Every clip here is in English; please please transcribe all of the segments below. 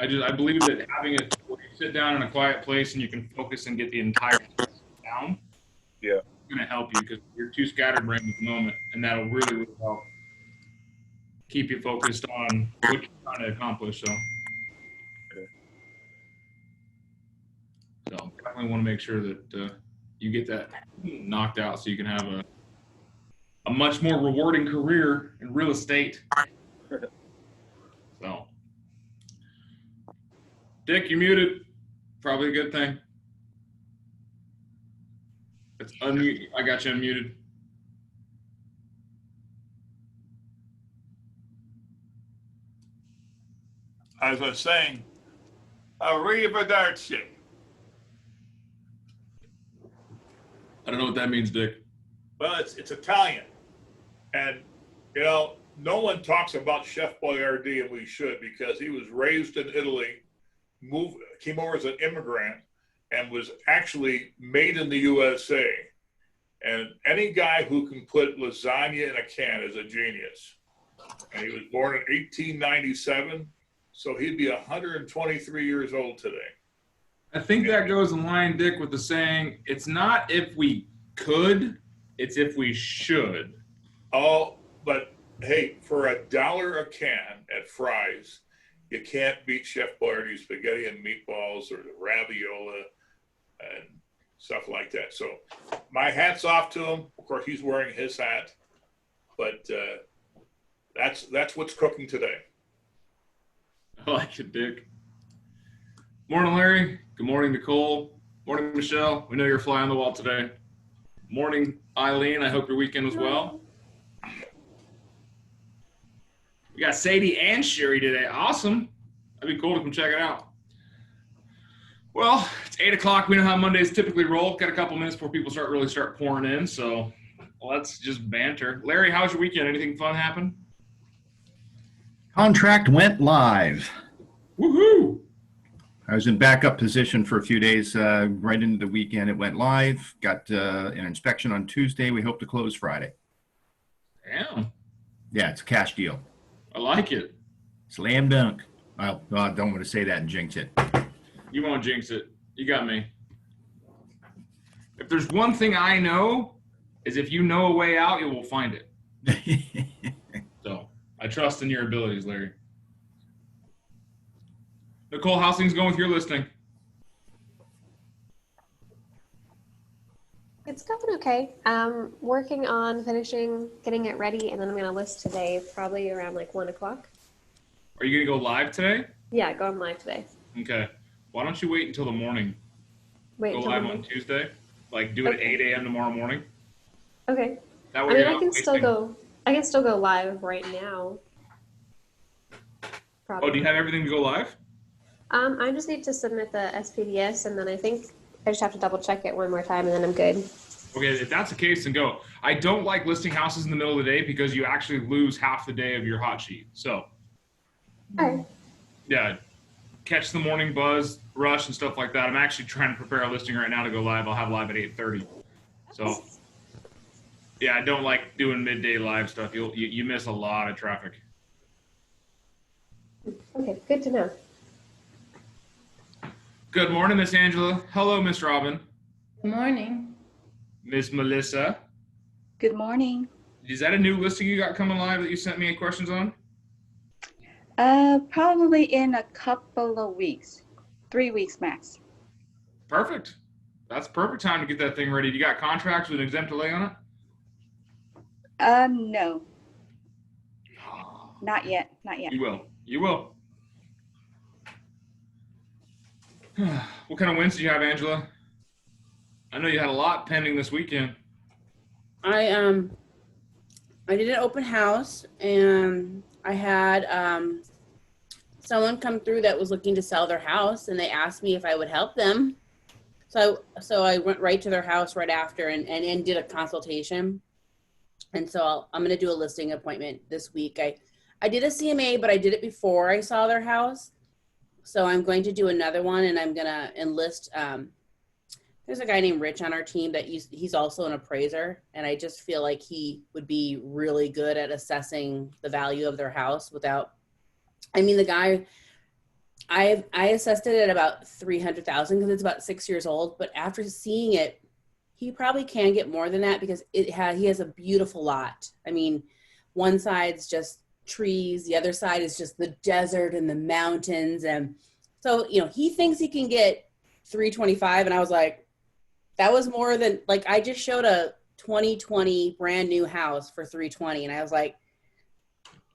I believe that having it where you sit down in a quiet place and you can focus and get the entire down. Yeah. It's going to help you because you're too scatterbrained at the moment, and that'll really, really help keep you focused on what you're trying to accomplish. So definitely want to make sure that you get that knocked out so you can have a much more rewarding career in real estate. So, Dick, you're muted. Probably a good thing. It's unmute. I got you unmuted. As I was saying, arrivederci. I don't know what that means, Dick. Well, it's Italian. And, you know, no one talks about Chef Boyardee, and we should, because he was raised in Italy, came over as an immigrant, and was actually made in the USA. And any guy who can put lasagna in a can is a genius. And he was born in 1897, so he'd be 123 years old today. I think that goes in line, Dick, with the saying, it's not if we could, it's if we should. Oh, but hey, for $1 a can at Fry's, you can't beat Chef Boyardee's spaghetti and meatballs or the raviola and stuff like that. So my hat's off to him. Of course, he's wearing his hat, but that's what's cooking today. I like it, Dick. Morning, Larry. Good morning, Nicole. Morning, Michelle. We know you're a fly on the wall today. Morning, Eileen. I hope your weekend was well. We got Sadie and Sherry today. Awesome. That'd be cool to come check it out. Well, it's 8 o'clock. We know how Mondays typically roll. Got a couple minutes before people start pouring in. So let's just banter. Larry, how was your weekend? Anything fun happen? Contract went live. Woohoo! I was in backup position for a few days. Right into the weekend, it went live. Got an inspection on Tuesday. We hope to close Friday. Damn. Yeah, it's a cash deal. I like it. Slam dunk. Well, I don't want to say that and jinx it. You won't jinx it. You got me. If there's one thing I know, is if you know a way out, you will find it. So I trust in your abilities, Larry. Nicole, how's things going with your listing? It's going okay. Working on finishing, getting it ready, and then I'm going to list today, probably around like 1 o'clock. Are you going to go live today? Yeah, going live today. Okay. Why don't you wait until the morning? Wait Go until live the on morning. Tuesday. Like do it at 8 a.m. tomorrow morning. Okay. That I way mean, you're I not can still wasting- go. I can still go live right now. Probably. Oh, do you have everything to go live? I just need to submit the SPDS, and then I think I just have to double check it one more time, and then I'm good. Okay, if that's the case, then go. I don't like listing houses in the middle of the day because you actually lose half the day of your hot sheet. So, All right. yeah, catch the morning buzz, rush, and stuff like that. I'm actually trying to prepare a listing right now to go live. I'll have live at 8:30. So, yeah, I don't like doing midday live stuff. You miss a lot of traffic. Okay, good to know. Good morning, Miss Angela. Hello, Miss Robin. Good morning. Miss Melissa. Good morning. Is that a new listing you got coming live that you sent me any questions on? Probably in a couple of weeks, 3 weeks max. Perfect. That's perfect time to get that thing ready. You got contracts with an exempt delay on it? No, not yet, not yet. You will. You will. What kind of wins do you have, Angela? I know you had a lot pending this weekend. I did an open house, and I had someone come through that was looking to sell their house, and they asked me if I would help them. So I went right to their house right after and did a consultation. And so I'm going to do a listing appointment this week. I did a CMA, but I did it before I saw their house. So I'm going to do another one, and I'm going to enlist. There's a guy named Rich on our team that he's also an appraiser, and I just feel like he would be really good at assessing the value of their house without. I mean, the guy I assessed it at about 300,000 because it's about 6 years old. But after seeing it, he probably can get more than that because he has a beautiful lot. I mean, one side's just trees, the other side is just the desert and the mountains, and so he thinks he can get 325, and I was like, that was more than, like, I just showed a 2020 brand new house for 320, and I was like,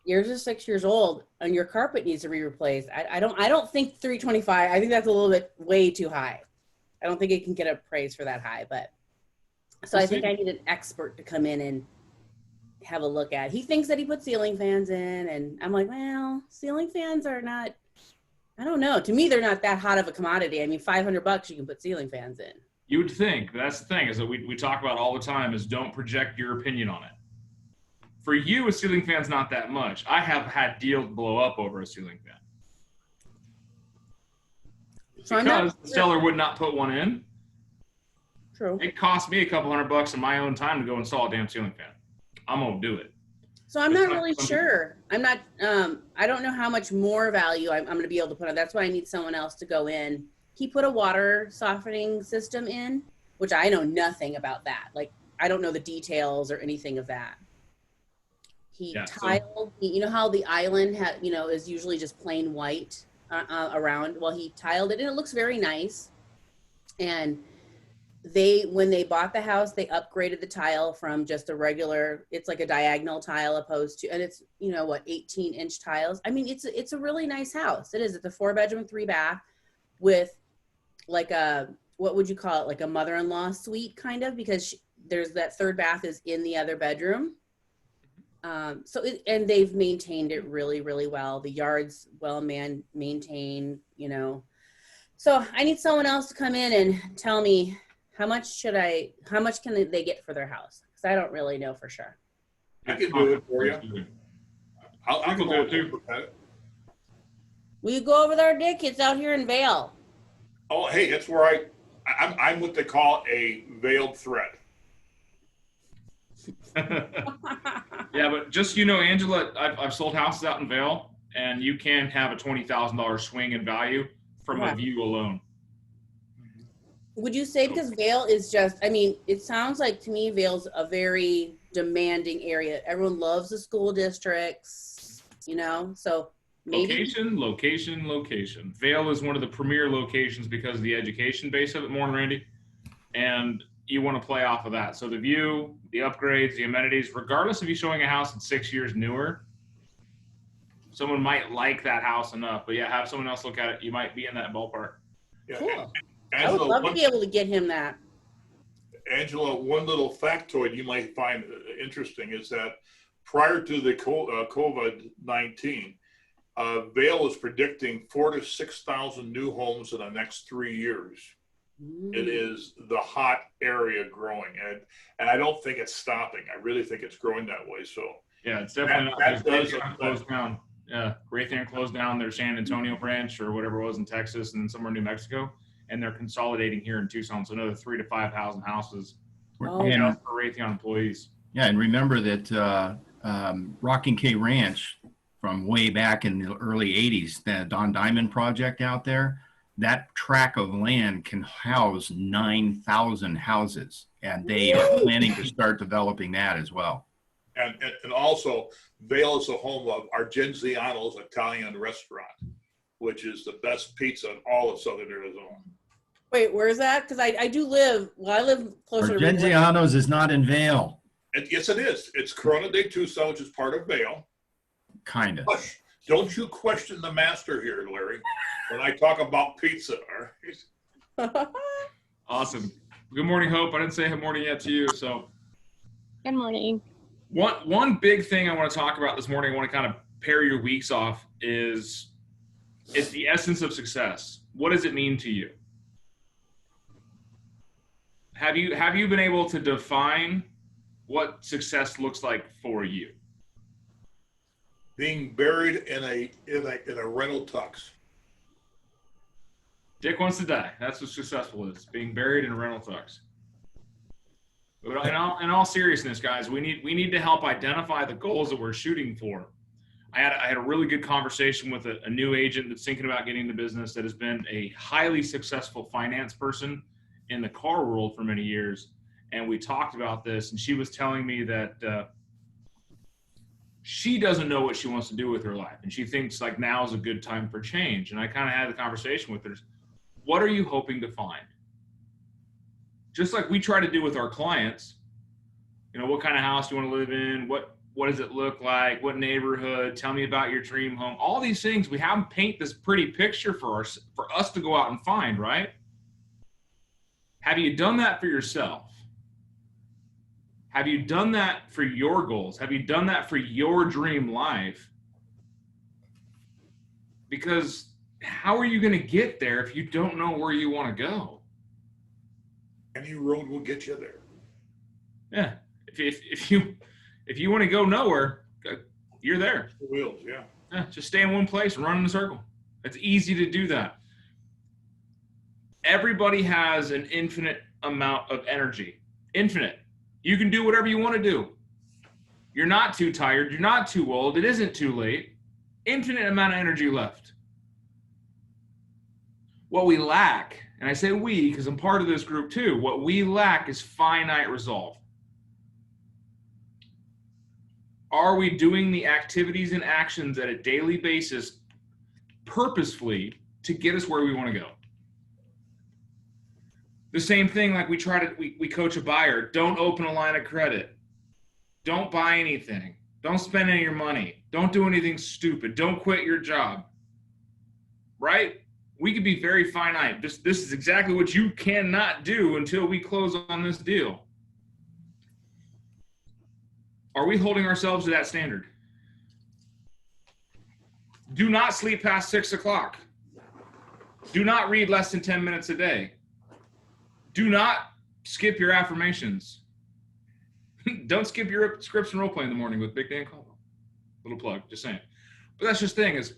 yours is 6 years old and your carpet needs to be replaced. I don't think 325. I think that's a little bit way too high. I don't think it can get appraised for that high, but so I think I need an expert to come in and have a look at. He thinks that he put ceiling fans in, and I'm like, well, ceiling fans are not, I don't know. To me, they're not that hot of a commodity. I mean, $500 you can put ceiling fans in. You would think, but that's the thing, is that we talk about all the time, is don't project your opinion on it. For you, a ceiling fan's not that much. I have had deals blow up over a ceiling fan. So Because the seller would not put one in. True. It cost me a couple $100 in my own time to go install a damn ceiling fan. I'm gonna do it. So I'm not really sure. I'm not, I don't know how much more value I'm going to be able to put on. That's why I need someone else to go in. He put a water softening system in, which I know nothing about that. Like, I don't know the details or anything of that. He tiled, you know how the island is usually just plain white around? Well, he tiled it and it looks very nice. And when they bought the house, they upgraded the tile from just a regular, it's like a diagonal tile opposed to, and it's, 18-inch tiles. I mean, it's a really nice house. It is. It's a 4-bedroom, 3-bath with like what would you call it? Like a mother-in-law suite kind of, because there's that 3rd bath is in the other bedroom. And they've maintained it really, really well. The yard's well maintained, So I need someone else to come in and tell me, how much can they get for their house? Because I don't really know for sure. I can do it for you. I can do it too. Will you go over there, Dick? It's out here in Vail. Oh, hey, that's where I'm what they call a veiled threat. Yeah, but just Angela, I've sold houses out in Vail, and you can have a $20,000 swing in value from a view alone. Would you say, because Vail is just, I mean, it sounds like to me Vail's a very demanding area. Everyone loves the school districts, so maybe. Location. Vail is one of the premier locations because of the education base of it, more than Randy. And you want to play off of that. So the view, the upgrades, the amenities, regardless of you showing a house that's 6 years newer, someone might like that house enough. But yeah, have someone else look at it. You might be in that ballpark. Yeah. Cool. Angela, I would love to be able to get him that. Angela, one little factoid you might find interesting is that prior to the COVID-19, Vail is predicting 4,000 to 6,000 new homes in the next 3 years. It is the hot area growing, and I don't think it's stopping. I really think it's growing that way. So yeah, it's definitely not. Raytheon closed down. Yeah, Raytheon closed down their San Antonio branch or whatever it was in Texas, and then somewhere in New Mexico, and they're consolidating here in Tucson. So another 3,000 to 5,000 houses for Raytheon employees. Yeah, and remember that Rocking K Ranch from way back in the early 80s, the Don Diamond project out there, that tract of land can house 9,000 houses, and they are planning to start developing that as well. And also, Vail is the home of Argenziano's Italian restaurant, which is the best pizza in all of Southern Arizona. Wait, where is that? Because I do live, I live closer to Argenziano's is not in Vail. Yes, it is. It's Corona de Tucson, which is part of Vail. Kind of. Don't you question the master here, Larry, when I talk about pizza. Awesome. Good morning, Hope. I didn't say good morning yet to you. So Good morning. one big thing I want to talk about this morning, I want to kind of pair your weeks off, is the essence of success. What does it mean to you? Have you been able to define what success looks like for you? Being buried in a rental tux. Dick wants to die. That's what successful is. Being buried in a rental tux. But in all seriousness, guys, we need to help identify the goals that we're shooting for. I had a really good conversation with a new agent that's thinking about getting into business, that has been a highly successful finance person in the car world for many years. And we talked about this, and she was telling me that she doesn't know what she wants to do with her life. And she thinks like now is a good time for change. And I kind of had the conversation with her. What are you hoping to find? Just like we try to do with our clients, you know, what kind of house do you want to live in? What does it look like? What neighborhood? Tell me about your dream home. All these things, we have them paint this pretty picture for us to go out and find, right? Have you done that for yourself? Have you done that for your goals? Have you done that for your dream life? Because how are you going to get there if you don't know where you want to go? Any road will get you there. Yeah. If you want to go nowhere, you're there. The wheels, yeah. Yeah, just stay in one place and run in a circle. It's easy to do that. Everybody has an infinite amount of energy. Infinite. You can do whatever you want to do. You're not too tired. You're not too old. It isn't too late. Infinite amount of energy left. What we lack, and I say we because I'm part of this group too, what we lack is finite resolve. Are we doing the activities and actions at a daily basis purposefully to get us where we want to go? The same thing, like we coach a buyer. Don't open a line of credit. Don't buy anything. Don't spend any of your money. Don't do anything stupid. Don't quit your job. Right? We could be very finite. This is exactly what you cannot do until we close on this deal. Are we holding ourselves to that standard? Do not sleep past 6 o'clock. Do not read less than 10 minutes a day. Do not skip your affirmations. Don't skip your scripts and role play in the morning with Big Dan Caldwell. Little plug, just saying. But that's just the thing is,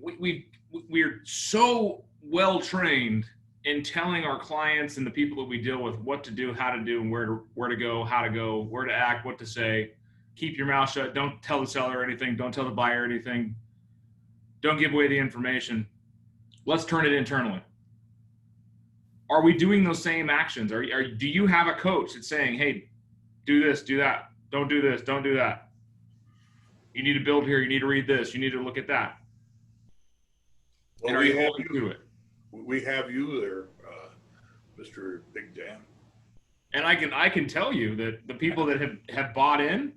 we're so well trained in telling our clients and the people that we deal with what to do, how to do, and where to go, how to go, where to act, what to say. Keep your mouth shut. Don't tell the seller anything. Don't tell the buyer anything. Don't give away the information. Let's turn it internally. Are we doing those same actions? Do you have a coach that's saying, hey, do this, do that. Don't do this, don't do that. You need to build here. You need to read this. You need to look at that. Well, and are you holding to it? We have you there, Mr. Big Dan. And I can tell you that the people that have bought in,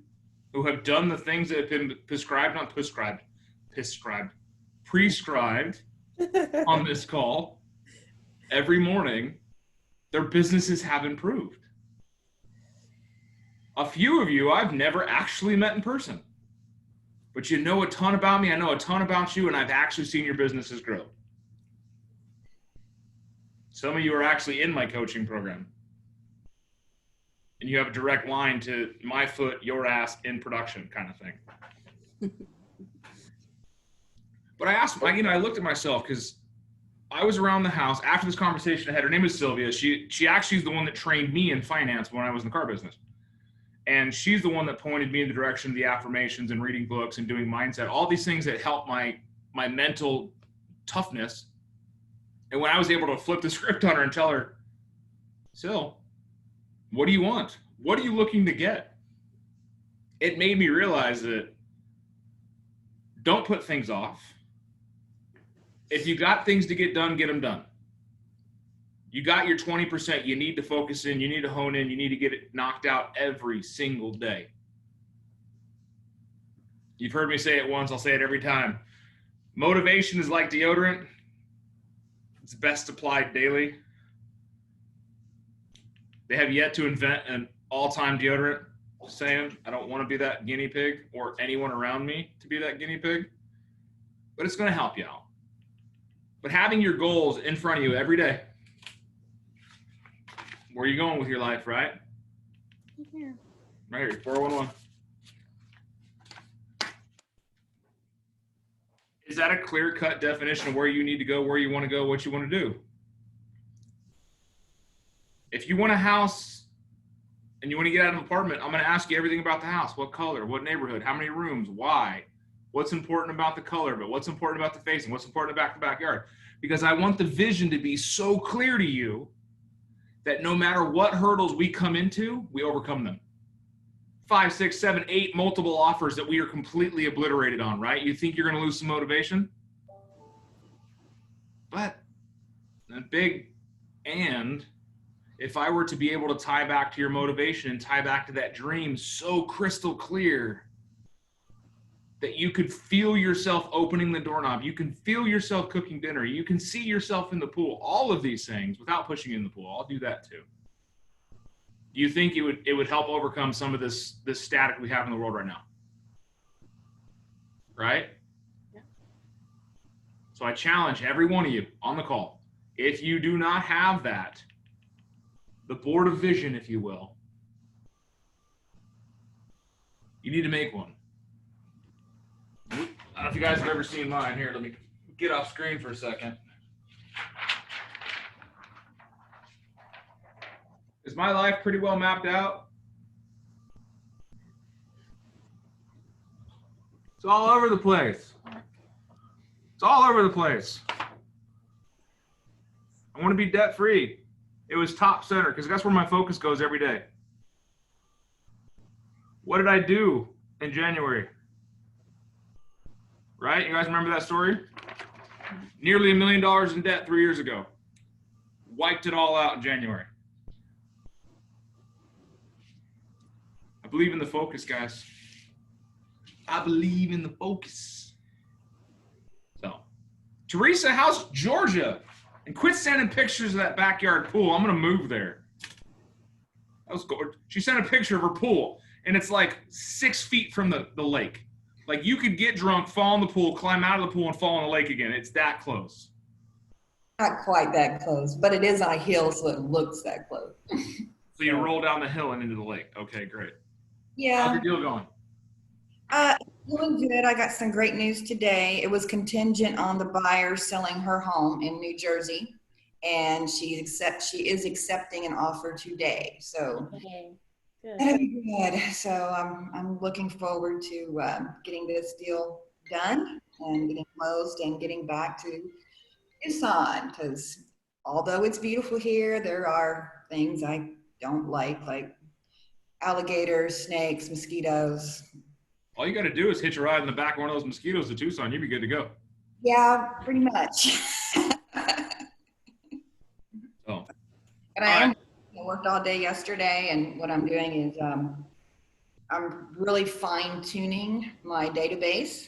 who have done the things that have been prescribed on this call every morning, their businesses have improved. A few of you I've never actually met in person, but you know a ton about me. I know a ton about you, and I've actually seen your businesses grow. Some of you are actually in my coaching program, and you have a direct line to my foot, your ass in production kind of thing. But I looked at myself because I was around the house after this conversation I had. Her name is Sylvia. She actually is the one that trained me in finance when I was in the car business. And she's the one that pointed me in the direction of the affirmations and reading books and doing mindset, all these things that help my mental toughness. And when I was able to flip the script on her and tell her, Sil, what do you want? What are you looking to get? It made me realize that don't put things off. If you got things to get done, get them done. You got your 20%. You need to focus in. You need to hone in. You need to get it knocked out every single day. You've heard me say it once. I'll say it every time. Motivation is like deodorant. It's best applied daily. They have yet to invent an all-time deodorant. Just saying, I don't want to be that guinea pig or anyone around me to be that guinea pig. But it's going to help you out. But having your goals in front of you every day. Where are you going with your life, right? Yeah. Right here, 411. Is that a clear-cut definition of where you need to go, where you want to go, what you want to do? If you want a house and you want to get out of an apartment, I'm going to ask you everything about the house. What color? What neighborhood? How many rooms? Why? What's important about the color of it? What's important about the facing? What's important about the backyard? Because I want the vision to be so clear to you that no matter what hurdles we come into, we overcome them. 5, 6, 7, 8 multiple offers that we are completely obliterated on, right? You think you're going to lose some motivation? But a big and if I were to be able to tie back to your motivation and tie back to that dream so crystal clear that you could feel yourself opening the doorknob, you can feel yourself cooking dinner, you can see yourself in the pool, all of these things without pushing you in the pool. I'll do that too. Do you think it would help overcome some of this static we have in the world right now? Right? Yeah. So I challenge every one of you on the call. If you do not have that, the board of vision, if you will, you need to make one. I don't know if you guys have ever seen mine. Here, let me get off screen for a second. Is my life pretty well mapped out? It's all over the place. It's all over the place. I want to be debt free. It was top center because that's where my focus goes every day. What did I do in January? Right? You guys remember that story? Nearly $1 million in debt 3 years ago. Wiped it all out in January. I believe in the focus, guys. I believe in the focus. So, Teresa, how's Georgia? And quit sending pictures of that backyard pool. I'm going to move there. That was gorgeous. She sent a picture of her pool, and it's like 6 feet from the lake. Like you could get drunk, fall in the pool, climb out of the pool, and fall in the lake again. It's that close. Not quite that close, but it is on a hill, so it looks that close. So you roll down the hill and into the lake. Okay, great. How's Yeah, your deal going? doing good. I got some great news today. It was contingent on the buyer selling her home in New Jersey, and she is accepting an offer today. So Okay. Good. that'll be good. So I'm looking forward to getting this deal done and getting closed and getting back to Tucson, because although it's beautiful here, there are things I don't like alligators, snakes, mosquitoes. All you got to do is hitch a ride in the back of one of those mosquitoes to Tucson. You'd be good to go. Yeah, pretty much. Oh, And I worked all day yesterday, and what I'm doing is I'm really fine tuning my database,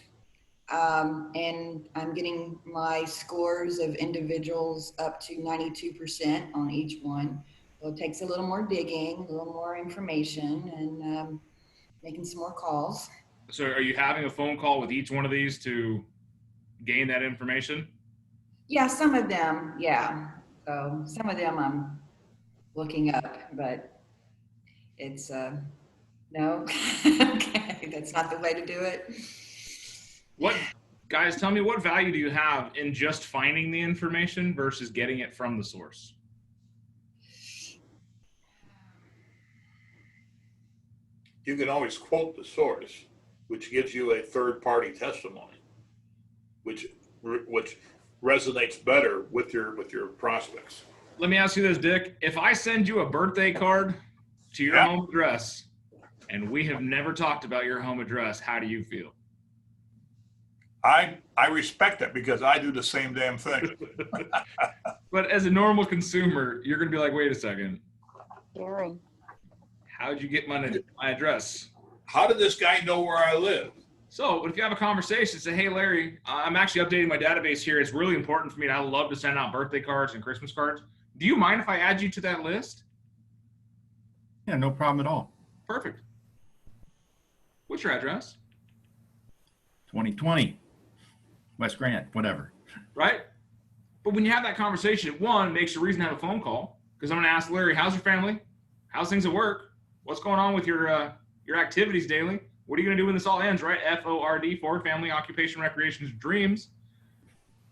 and I'm getting my scores of individuals up to 92% on each one. So it takes a little more digging, a little more information, and making some more calls. so are you having a phone call with each one of these to gain that information? Yeah, some of them, yeah. So some of them I'm looking up, but it's no. Okay, that's not the way to do it. What, guys, tell me, what value do you have in just finding the information versus getting it from the source? You can always quote the source, which gives you a third-party testimony, which resonates better with your prospects. Let me ask you this, Dick. If I send you a birthday card to your home address and we have never talked about your home address, how do you feel? I respect that because I do the same damn thing. But as a normal consumer, you're going to be like, wait a second. Scary. How'd you get my address? How did this guy know where I live? So if you have a conversation, say, hey, Larry, I'm actually updating my database here. It's really important for me, and I love to send out birthday cards and Christmas cards. Do you mind if I add you to that list? Yeah, no problem at all. Perfect. What's your address? 2020, West Grant, whatever. Right? But when you have that conversation, one, makes a reason to have a phone call, because I'm going to ask Larry, how's your family? How's things at work? What's going on with your activities daily? What are you going to do when this all ends, right? FORD, for family, occupation, recreation, dreams.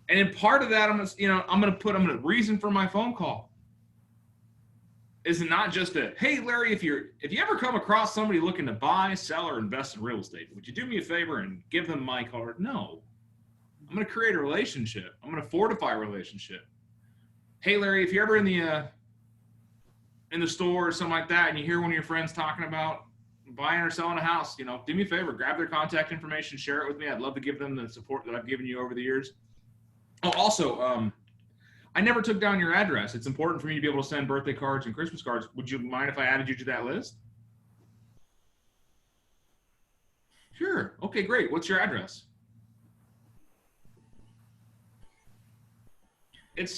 And in part of that, I'm going to reason for my phone call. is not just a, hey, Larry, if you ever come across somebody looking to buy, sell, or invest in real estate, would you do me a favor and give them my card? No. I'm going to create a relationship. I'm going to fortify a relationship. Hey, Larry, if you're ever in the store or something like that and you hear one of your friends talking about buying or selling a house, do me a favor, grab their contact information, share it with me. I'd love to give them the support that I've given you over the years. Oh, also, I never took down your address. It's important for me to be able to send birthday cards and Christmas cards. Would you mind if I added you to that list? Sure. Okay, great. What's your address?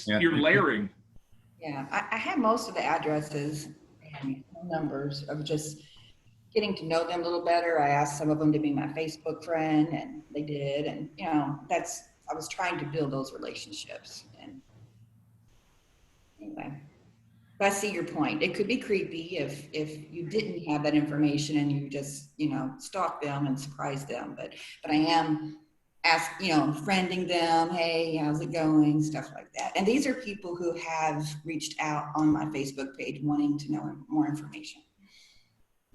You're layering. Yeah, I have most of the addresses and phone numbers of just getting to know them a little better. I asked some of them to be my Facebook friend, and they did. And, I was trying to build those relationships. And anyway, but I see your point. It could be creepy if you didn't have that information and you just, stalk them and surprise them. But I am friending them, hey, how's it going, stuff like that. And these are people who have reached out on my Facebook page wanting to know more information.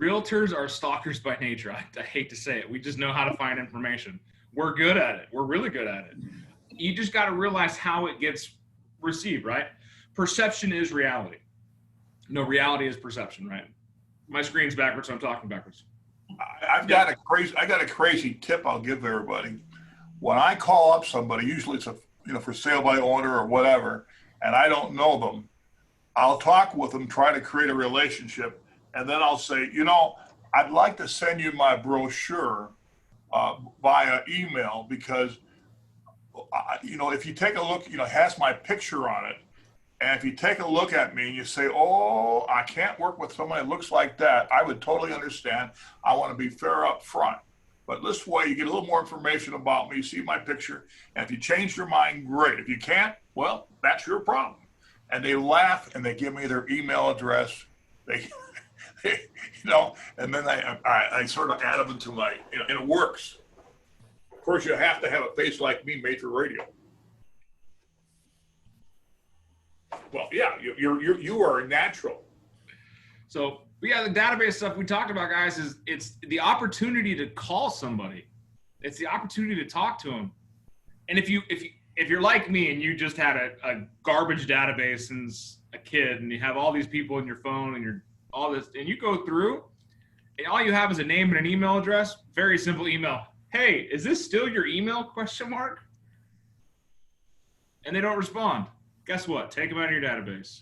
Realtors are stalkers by nature. I hate to say it. We just know how to find information. We're good at it. We're really good at it. You just got to realize how it gets received, right? Perception is reality. No, reality is perception, right? My screen's backwards, so I'm talking backwards. I got a crazy tip I'll give everybody. When I call up somebody, usually it's for sale by owner or whatever, and I don't know them, I'll talk with them, try to create a relationship, and then I'll say, I'd like to send you my brochure via email because, if you take a look, it has my picture on it. And if you take a look at me and you say, oh, I can't work with somebody that looks like that, I would totally understand. I want to be fair up front. But this way, you get a little more information about me, see my picture. And if you change your mind, great. If you can't, well, that's your problem. And they laugh and they give me their email address. And then I sort of add them into my, and it works. Of course, you have to have a face like me made for radio. Well, yeah, you are a natural. So, the database stuff we talked about, guys, is it's the opportunity to call somebody. It's the opportunity to talk to them. And if you're like me and you just had a garbage database since a kid and you have all these people in your phone and you're all this, and you go through and all you have is a name and an email address, very simple email. Hey, is this still your email ? And they don't respond. Guess what? Take them out of your database.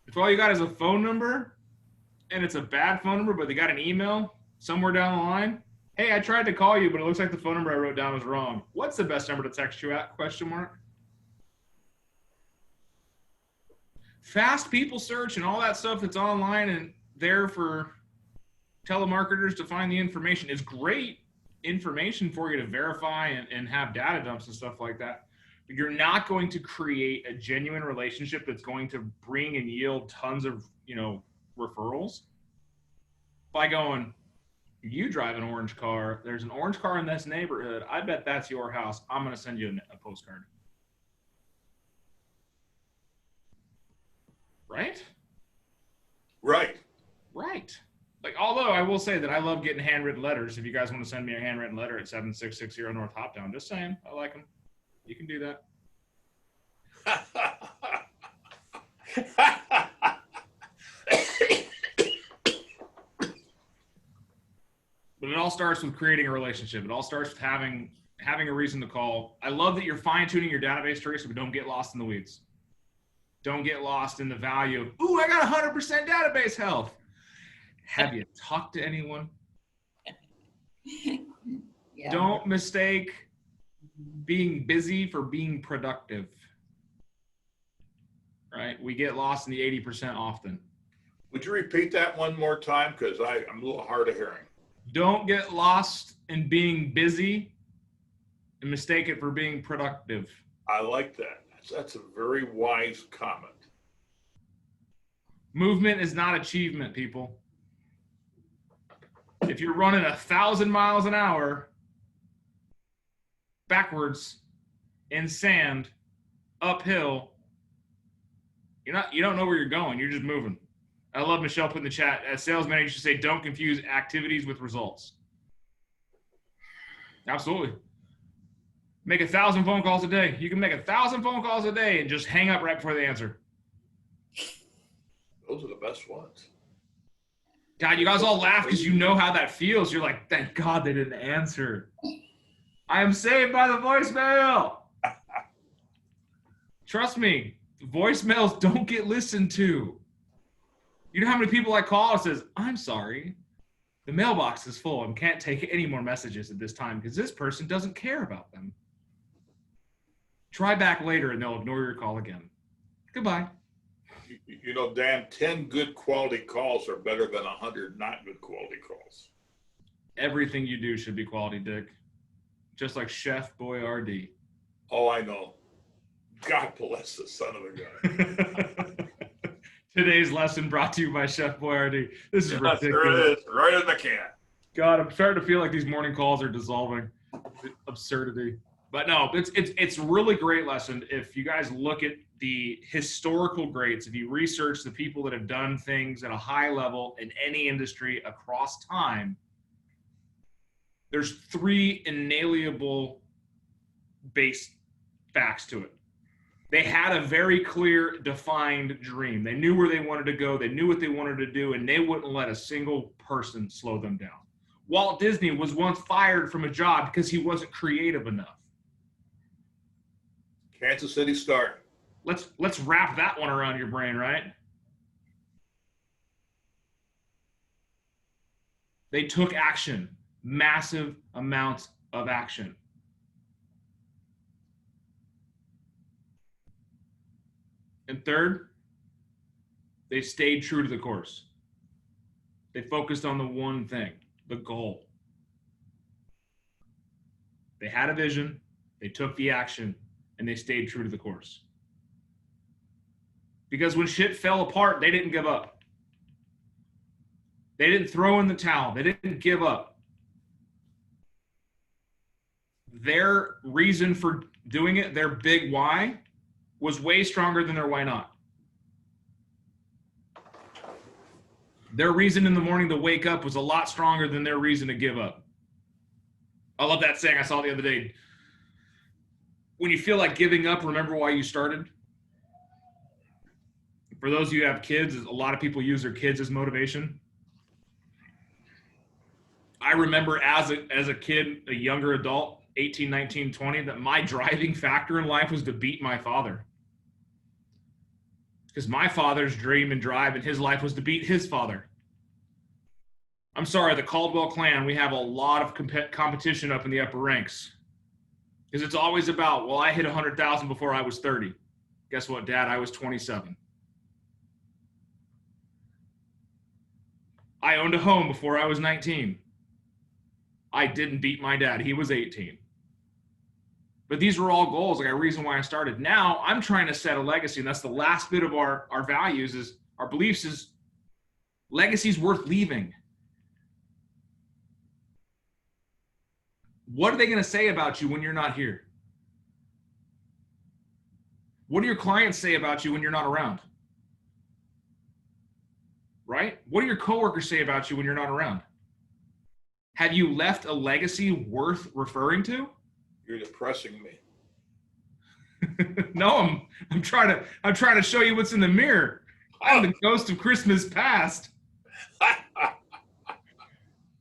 If all you got is a phone number and it's a bad phone number, but they got an email somewhere down the line, hey, I tried to call you, but it looks like the phone number I wrote down was wrong. What's the best number to text you at ? Fast people search and all that stuff that's online and there for telemarketers to find the information is great information for you to verify and have data dumps and stuff like that. But you're not going to create a genuine relationship that's going to bring and yield tons of, referrals by going, you drive an orange car. There's an orange car in this neighborhood. I bet that's your house. I'm going to send you a postcard. Right? Right. Right. Like, although I will say that I love getting handwritten letters. If you guys want to send me a handwritten letter at 7660 North Hoptown, just saying, I like them. You can do that. But it all starts with creating a relationship. It all starts with having a reason to call. I love that you're fine-tuning your database, Teresa, but don't get lost in the weeds. Don't get lost in the value of, ooh, I got 100% database health. Have you talked to anyone? Yeah. Don't mistake being busy for being productive. Right? We get lost in the 80% often. Would you repeat that one more time? Because I'm a little hard of hearing. Don't get lost in being busy and mistake it for being productive. I like that. That's a very wise comment. Movement is not achievement, people. If you're running 1,000 miles an hour backwards in sand, uphill, You don't know where you're going. You're just moving. I love Michelle put in the chat. As sales manager, should say, don't confuse activities with results. Absolutely. Make 1,000 phone calls a day. You can make 1,000 phone calls a day and just hang up right before they answer. Those are the best ones. God, you guys all laugh because you know how that feels. You're like, thank God they didn't answer. I am saved by the voicemail. Trust me, voicemails don't get listened to. You know how many people I call and says, I'm sorry, the mailbox is full and can't take any more messages at this time because this person doesn't care about them. Try back later and they'll ignore your call again. Goodbye. You know, Dan, 10 good quality calls are better than 100 not good quality calls. Everything you do should be quality, Dick. Just like Chef Boyardee. Oh, I know. God bless the son of a gun. Today's lesson brought to you by Chef Boyardee. This is ridiculous. There it is, right in the can. God, I'm starting to feel like these morning calls are dissolving. Absurdity. But no, it's a really great lesson. If you guys look at the historical greats, if you research the people that have done things at a high level in any industry across time, there's 3 inalienable base facts to it. They had a very clear, defined dream. They knew where they wanted to go. They knew what they wanted to do, and they wouldn't let a single person slow them down. Walt Disney was once fired from a job because he wasn't creative enough. Kansas City Star. Let's wrap that one around your brain, right? They took action, massive amounts of action. And third, they stayed true to the course. They focused on the one thing, the goal. They had a vision, they took the action, and they stayed true to the course. Because when shit fell apart, they didn't give up. They didn't throw in the towel. They didn't give up. Their reason for doing it, their big why, was way stronger than their why not. Their reason in the morning to wake up was a lot stronger than their reason to give up. I love that saying I saw the other day. When you feel like giving up, remember why you started. For those of you who have kids, a lot of people use their kids as motivation. I remember as a kid, a younger adult, 18, 19, 20, that my driving factor in life was to beat my father. Because my father's dream and drive in his life was to beat his father. I'm sorry, the Caldwell clan, we have a lot of competition up in the upper ranks. Because it's always about, well, I hit 100,000 before I was 30. Guess what, Dad? I was 27. I owned a home before I was 19. I didn't beat my dad. He was 18. But these were all goals, like a reason why I started. Now I'm trying to set a legacy, and that's the last bit of our values, is our beliefs, is legacy's worth leaving. What are they going to say about you when you're not here? What do your clients say about you when you're not around? Right? What do your coworkers say about you when you're not around? Have you left a legacy worth referring to? You're depressing me. No, I'm trying to show you what's in the mirror. I'm the ghost of Christmas past.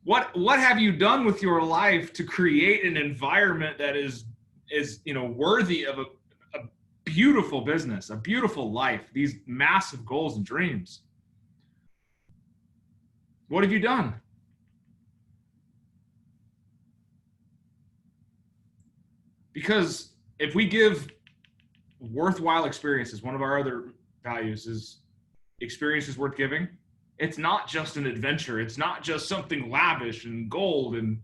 What have you done with your life to create an environment that is worthy of a beautiful business, a beautiful life, these massive goals and dreams? What have you done? Because if we give worthwhile experiences, one of our other values is experiences worth giving. It's not just an adventure. It's not just something lavish and gold and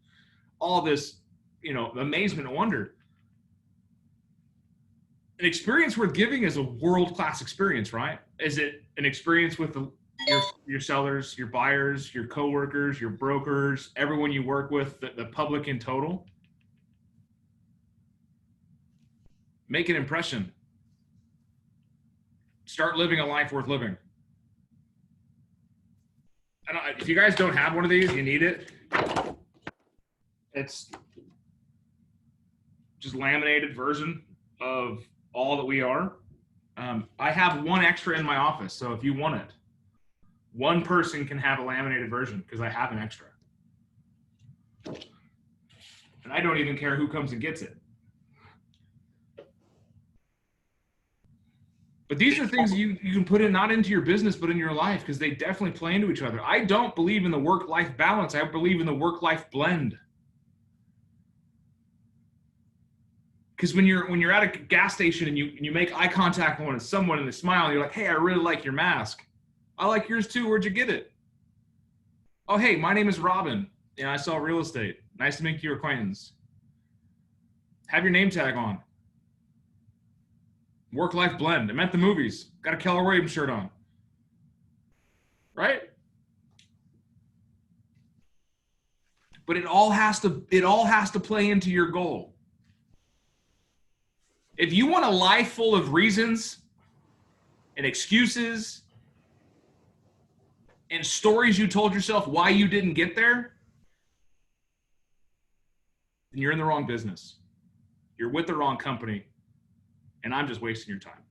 all this, amazement and wonder. An experience worth giving is a world-class experience, right? Is it an experience with your sellers, your buyers, your coworkers, your brokers, everyone you work with, the public in total? Make an impression. Start living a life worth living. If you guys don't have one of these, you need it. It's just laminated version of all that we are. I have one extra in my office, so if you want it, one person can have a laminated version because I have an extra. And I don't even care who comes and gets it. But these are things you can put in, not into your business, but in your life, because they definitely play into each other. I don't believe in the work-life balance. I believe in the work-life blend. Because when you're at a gas station and you make eye contact with someone and they smile, and you're like, hey, I really like your mask. I like yours too. Where'd you get it? Oh, hey, my name is Robin. And I sell real estate. Nice to make your acquaintance. Have your name tag on. Work-life blend. I'm at the movies. Got a Keller Williams shirt on. Right? But it all has to play into your goal. If you want a life full of reasons and excuses and stories you told yourself why you didn't get there, then you're in the wrong business. You're with the wrong company. And I'm just wasting your time.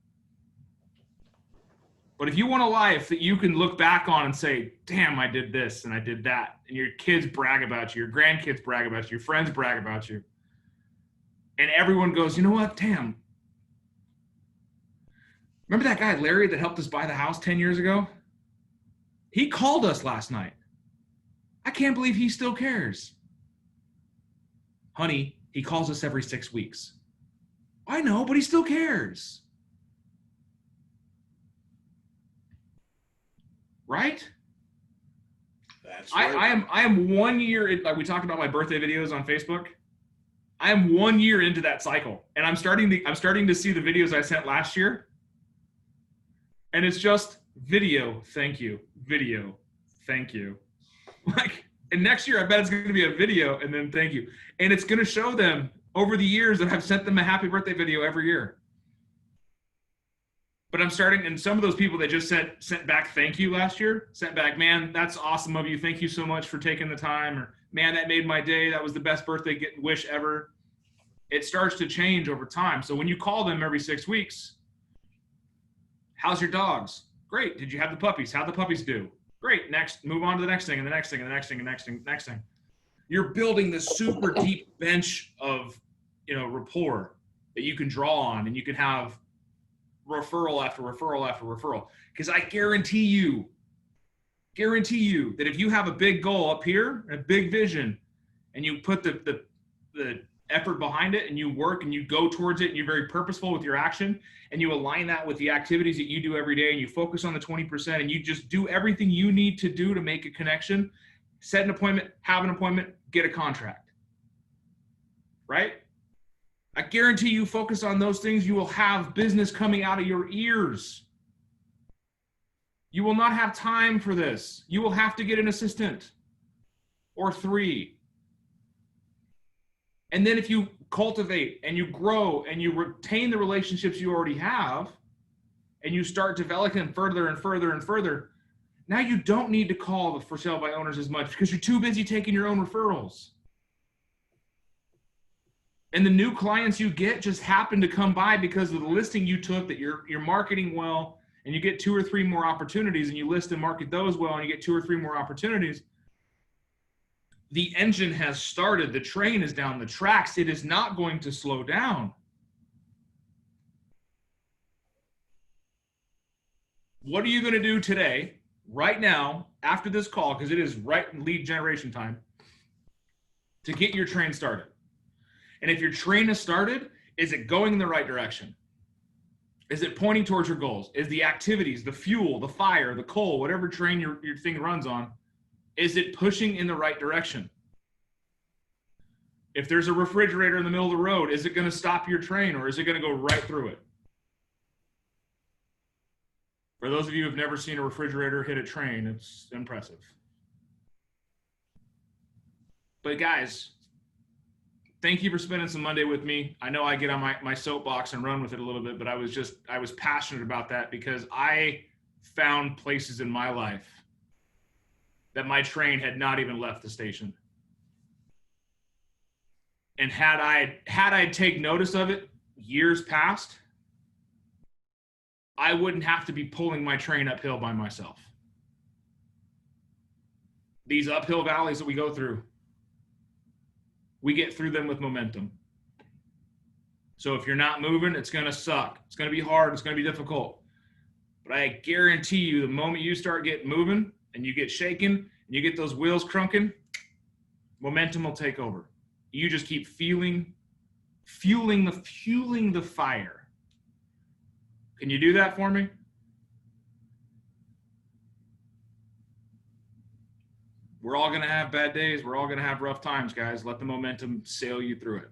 But if you want a life that you can look back on and say, damn, I did this and I did that, and your kids brag about you, your grandkids brag about you, your friends brag about you, and everyone goes, you know what, damn. Remember that guy, Larry, that helped us buy the house 10 years ago? He called us last night. I can't believe he still cares. Honey, he calls us every 6 weeks. I know, but he still cares. Right? That's right. I am 1 year, like we talked about my birthday videos on Facebook. I am 1 year into that cycle. And I'm starting to see the videos I sent last year. And it's just video, thank you. Video, thank you. Like, and next year I bet it's going to be a video and then thank you. And it's going to show them over the years that I've sent them a happy birthday video every year. But I'm starting, and some of those people that just sent back thank you last year, sent back, man, that's awesome of you. Thank you so much for taking the time. Or, man, that made my day. That was the best birthday wish ever. It starts to change over time. So when you call them every 6 weeks, how's your dogs? Great. Did you have the puppies? How'd the puppies do? Great. Next, move on to the next thing and the next thing and the next thing and the next thing, next thing. You're building this super deep bench of, rapport that you can draw on, and you can have referral after referral after referral. Because I guarantee you that if you have a big goal up here, a big vision, and you put the effort behind it and you work and you go towards it and you're very purposeful with your action and you align that with the activities that you do every day and you focus on the 20% and you just do everything you need to do to make a connection, set an appointment, have an appointment, get a contract. Right? I guarantee you focus on those things, you will have business coming out of your ears. You will not have time for this. You will have to get an assistant or 3. And then if you cultivate and you grow and you retain the relationships you already have and you start developing them further and further and further, now you don't need to call the for sale by owners as much because you're too busy taking your own referrals. And the new clients you get just happen to come by because of the listing you took that you're marketing well, and you get 2 or 3 more opportunities and you list and market those well and you get 2 or 3 more opportunities. The engine has started. The train is down the tracks. It is not going to slow down. What are you going to do today, right now, after this call, because it is right in lead generation time, to get your train started? And if your train has started, is it going in the right direction? Is it pointing towards your goals? Is the activities, the fuel, the fire, the coal, whatever train your thing runs on, is it pushing in the right direction? If there's a refrigerator in the middle of the road, is it going to stop your train or is it going to go right through it? For those of you who have never seen a refrigerator hit a train, it's impressive. But guys, thank you for spending some Monday with me. I know I get on my soapbox and run with it a little bit, but I was passionate about that because I found places in my life that my train had not even left the station. And had I take notice of it years past, I wouldn't have to be pulling my train uphill by myself. These uphill valleys that we go through, we get through them with momentum. So if you're not moving, it's going to suck. It's going to be hard. It's going to be difficult. But I guarantee you, the moment you start getting moving and you get shaking and you get those wheels crunking, momentum will take over. You just keep fueling the fire. Can you do that for me? We're all going to have bad days. We're all going to have rough times, guys. Let the momentum sail you through it.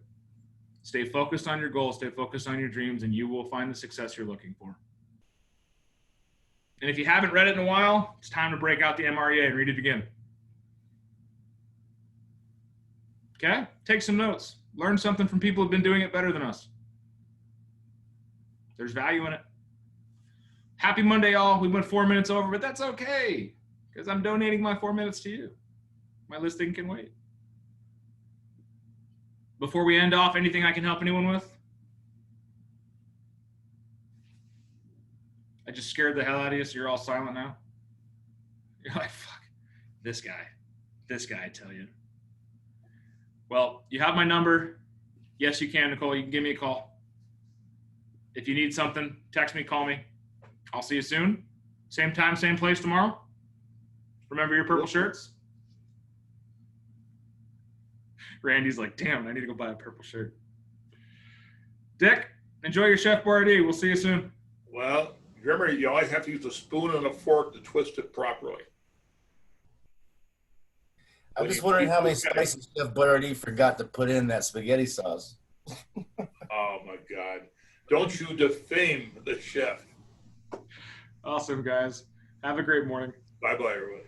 Stay focused on your goals. Stay focused on your dreams, and you will find the success you're looking for. And if you haven't read it in a while, it's time to break out the MREA and read it again. Okay? Take some notes. Learn something from people who've been doing it better than us. There's value in it. Happy Monday, y'all. We went 4 minutes over, but that's okay because I'm donating my 4 minutes to you. My listing can wait. Before we end off, anything I can help anyone with? I just scared the hell out of you, so you're all silent now. You're like, fuck, this guy, I tell you. Well, you have my number. Yes, you can, Nicole. You can give me a call. If you need something, text me, call me. I'll see you soon. Same time, same place tomorrow. Remember your purple shirts? Randy's like, damn, I need to go buy a purple shirt. Dick, enjoy your Chef Boyardee. We'll see you soon. Well, remember, you always have to use a spoon and a fork to twist it properly. I'm just wondering how many spices Chef Boyardee forgot to put in that spaghetti sauce. Oh, my God. Don't you defame the chef. Awesome, guys. Have a great morning. Bye-bye, everybody.